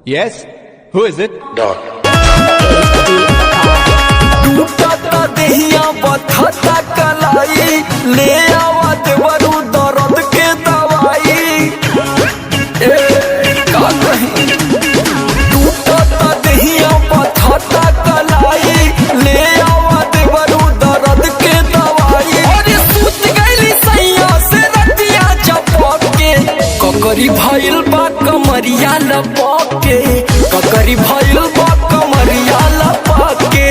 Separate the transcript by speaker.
Speaker 1: Yes? Who is it?
Speaker 2: टूटता देहिया बथता कलाई, ले आवा देवरू दर्द के दवाई। का कहीं टूटता देहिया बथता कलाई, ले आवा देवरू दर्द के दवाई। अरे सूत गईली सैया से रतिया चपक के, ककरी भइल बा कमरिया लपक के, ककरी भइल बा कमरिया लपक के।